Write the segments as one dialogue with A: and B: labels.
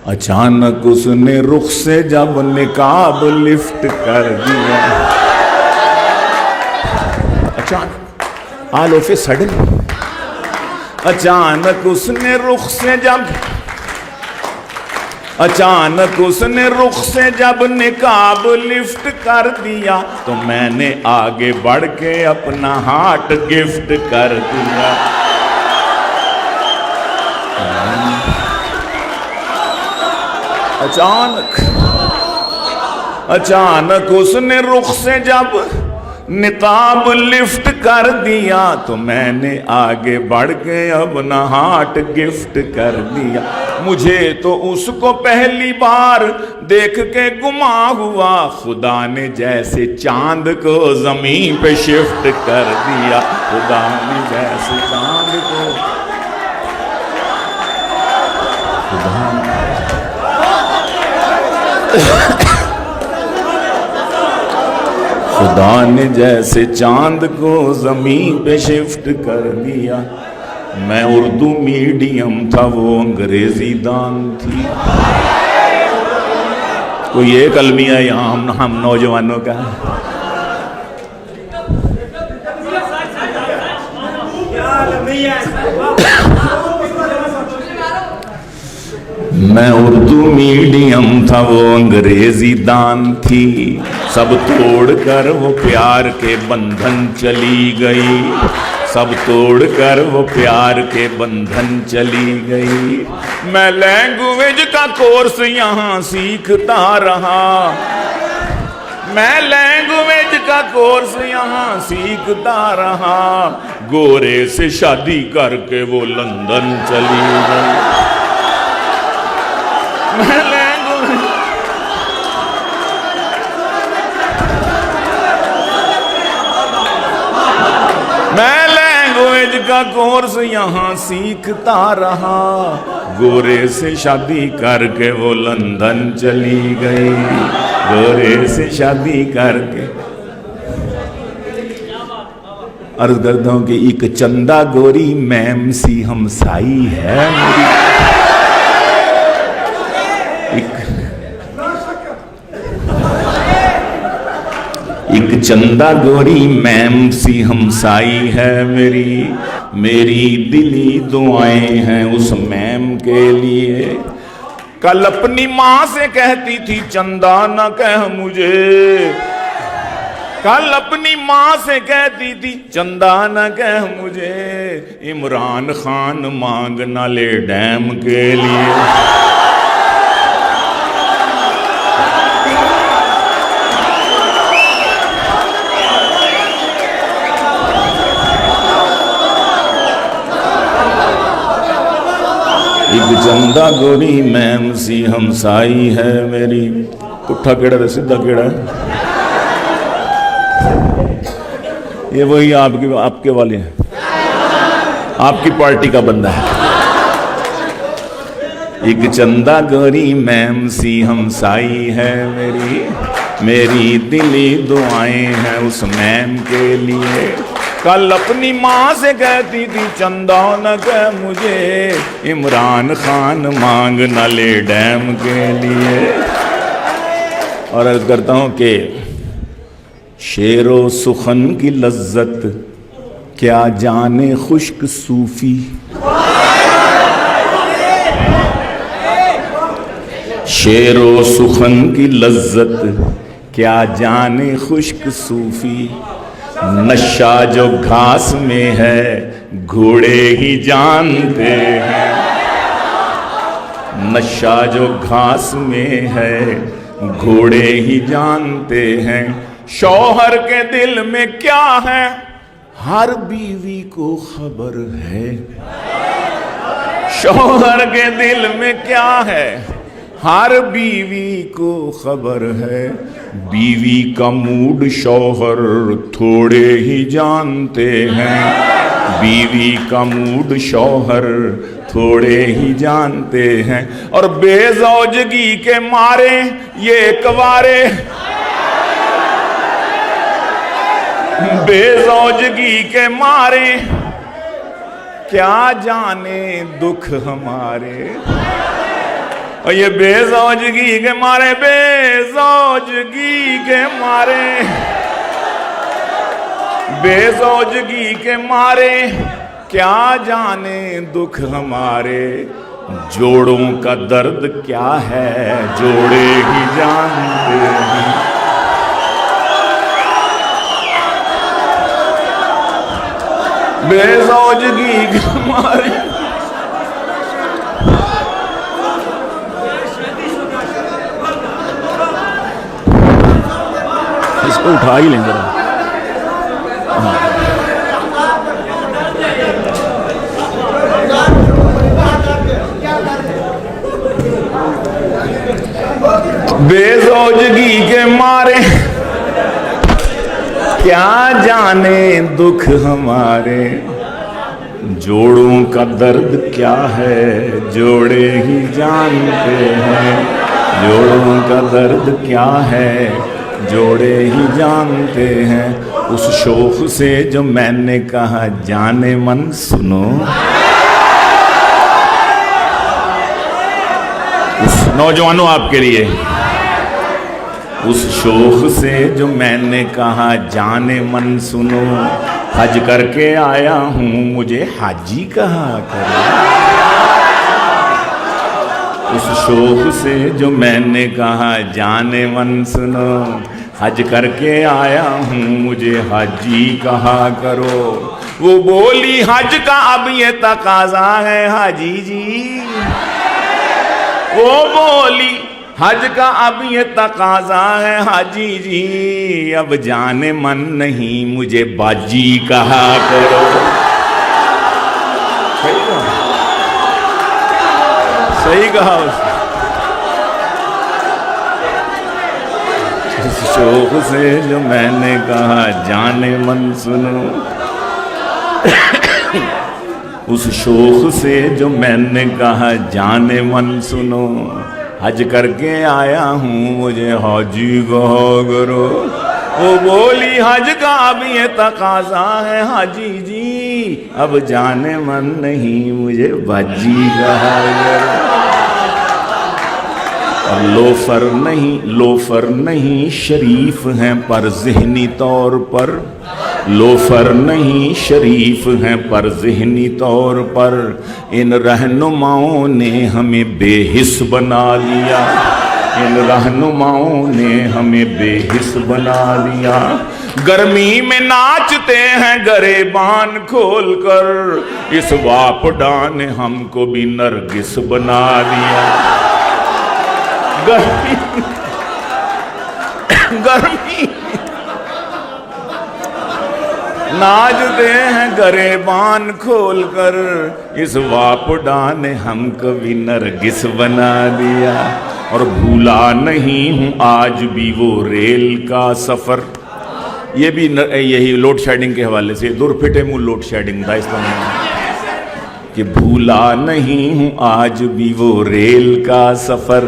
A: अचानक उसने रुख से जब निकाब लिफ्ट कर दिया, अचानक ऑल ऑफ ए सडन, अचानक उसने रुख से जब, अचानक उसने रुख से जब निकाब लिफ्ट कर दिया, तो मैंने आगे बढ़ के अपना हार्ट गिफ्ट कर दिया। अचानक, अचानक उसने रुख से जब निकाब लिफ्ट कर दिया, तो मैंने आगे बढ़ के अपना हार्ट गिफ्ट कर दिया। मुझे तो उसको पहली बार देख के गुमा हुआ, खुदा ने जैसे चांद को जमीन पे शिफ्ट कर दिया, खुदा ने जैसे चांद को, खुदा ने जैसे चांद को जमीन पे शिफ्ट कर दिया। मैं उर्दू मीडियम था, वो अंग्रेजी दान थी। कोई एक अलमिया यहाँ हम नौजवानों का, मैं उर्दू मीडियम था, वो अंग्रेजी दान थी। सब तोड़कर वो प्यार के बंधन चली गई, सब तोड़कर वो प्यार के बंधन चली गई। मैं लैंग्वेज का कोर्स यहाँ सीखता रहा, मैं लैंग्वेज का कोर्स यहाँ सीखता रहा। गोरे से शादी करके वो लंदन चली गई। मैं लैंग्वेज का कोर्स यहाँ सीखता रहा, गोरे से शादी करके वो लंदन चली गई, गोरे से शादी करके। अर्ज करता हूँ कि एक चंदा गोरी मैम सी हमसाई है मेरी, एक चंदा गोरी मैम सी हमसाई है मेरी, मेरी दिली दुआएं हैं उस मैम के लिए। कल अपनी माँ से कहती थी चंदा न कह मुझे, कल अपनी माँ से कहती थी चंदा न कह मुझे, इमरान खान मांग न ले डैम के लिए। एक चंदा गोरी मैम सी हमसाई है मेरी। पुट्ठा केड़ा है सीधा केड़ा है, ये वही आपके वाले हैं, आपकी पार्टी का बंदा है। एक चंदा गोरी मैम सी हमसाई है मेरी, मेरी दिली दुआएं हैं उस मैम के लिए। कल अपनी माँ से कहती थी चंदा न कह मुझे, इमरान खान मांग न ले डैम के लिए। और अर्ज करता हूँ कि शेरो सुखन की लज्जत क्या जाने खुश्क सूफी, शेरो सुखन की लज्जत क्या जाने खुश्क सूफी। नशा जो घास में है घोड़े ही जानते हैं, नशा जो घास में है घोड़े ही जानते हैं। शौहर के दिल में क्या है हर बीवी को खबर है, शौहर के दिल में क्या है हर बीवी को खबर है। बीवी का मूड शौहर थोड़े ही जानते हैं, बीवी का मूड शौहर थोड़े ही जानते हैं। और बेजौजगी के मारे ये कवारे, बेजौजगी के मारे क्या जाने दुख हमारे। और ये बेसौजगी के मारे, बेसौजगी के मारे, बेसौजगी के मारे क्या जाने दुख हमारे। जोड़ों का दर्द क्या है जोड़े ही जानते हैं। बेसौजगी के मारे, इसको उठा ही लेंगे। बेसौजगी के मारे क्या जाने दुख हमारे। जोड़ों का दर्द क्या है जोड़े ही जानते हैं। जोड़ों का दर्द क्या है जोड़े ही जानते हैं। उस शोख से जो मैंने कहा जाने मन सुनो। उस नौजवानों आपके लिए, उस शोख से जो मैंने कहा जाने मन सुनो। हज करके आया हूँ मुझे हाजी कहा करो। उस शोख से जो मैंने कहा जाने मन सुनो। हज करके आया हूँ मुझे हाजी कहा करो। वो बोली हज का अब ये तकाजा है हाजी जी। वो बोली हज का अब ये तकाजा है हाजी जी। अब जाने मन नहीं मुझे बाजी कहा करो। सही कहा उसने। इस शोक से जो मैंने कहा जाने मन सुनो। उस शोक से जो मैंने कहा जाने मन सुनो। हज करके आया हूँ मुझे हाजी कहा करो। वो बोली हज का अब ये तकाजा है हाजी जी। अब जाने मन नहीं मुझे बाजी कहा करो। और लोफर नहीं शरीफ हैं पर ज़हनी तौर पर। लोफर नहीं शरीफ हैं पर ज़हनी तौर पर। इन रहनुमाओं ने हमें बेहिस बना लिया। इन रहनुमाओं ने हमें बेहिस बना लिया। गर्मी में नाचते हैं गरेबान खोल कर। इस वापडा ने हमको भी नरगिस बना दिया। गर्मी नाचते हैं गरेबान खोल कर। इस वापडा ने हमको भी नरगिस बना दिया। और भूला नहीं हूँ आज भी वो रेल का सफर। ये भी यही लोड शेडिंग के हवाले से दुर्फिटे मुँह लोड शेडिंग था इसमें कि भूला नहीं हूँ आज भी वो रेल का सफर।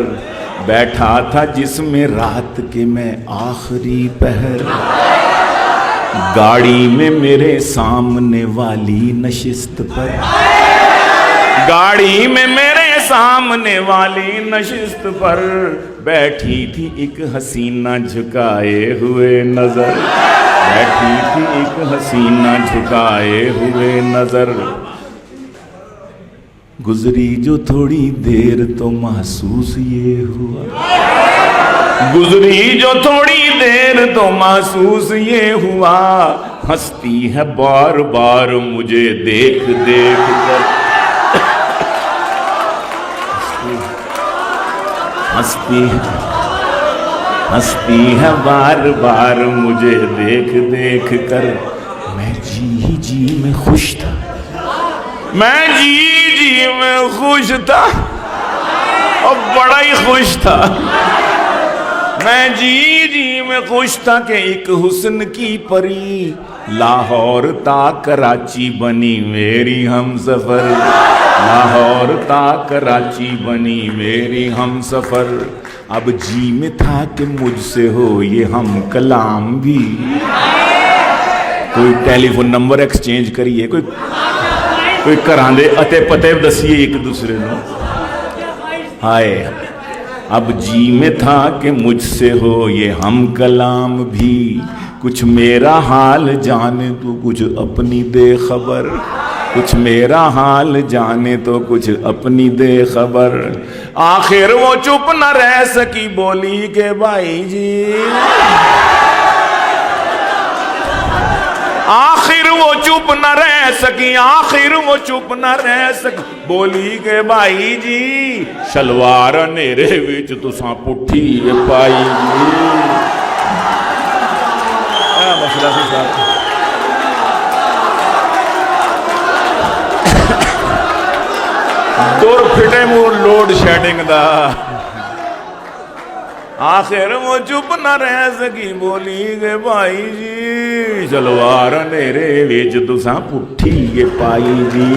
A: बैठा था जिसमें रात के मैं आखिरी पहर। गाड़ी में मेरे सामने वाली नशिस्त पर। गाड़ी में मेरे सामने वाली नशिस्त पर बैठी थी एक हसीना झुकाए हुए नजर। बैठी थी एक हसीना झुकाए हुए नजर। गुजरी जो थोड़ी देर तो महसूस ये हुआ। गुजरी जो थोड़ी देर तो महसूस ये हुआ। हंसती है बार बार मुझे देख देख कर। हंसती है बार बार मुझे देख देख कर। मैं जी में खुश था। मैं जी में खुश था और बड़ा ही खुश था। मैं जी में खुश था कि एक हुस्न की परी लाहौर ता कराची बनी मेरी हमसफर। लाहौर ता कराची बनी मेरी हमसफर। अब जी में था कि मुझसे हो ये हम कलाम भी। कोई टेलीफोन नंबर एक्सचेंज करिए, कोई घरां दे अते पते दसीए एक दूसरे नूं। हाय अब जी में था कि मुझसे हो ये हम कलाम भी, कुछ मेरा हाल जाने तो कुछ अपनी दे खबर, कुछ मेरा हाल जाने तो कुछ अपनी दे खबर। आखिर वो चुप न रह सकी, बोली के भाई जी, आखिर वो चुप न रह सकी, आखिर वो चुप न रह सकी, बोली के भाई जी, शलवार नेरे विच तुसां पुट्ठी पाई जी। मसला सी साहब, दुर फिटे मुंह लोड शेडिंग दा। आखिर वो चुप न रह सकी, बोली के भाई जी, सलवार नेरे विच तुसां पुट्ठी पाई जी।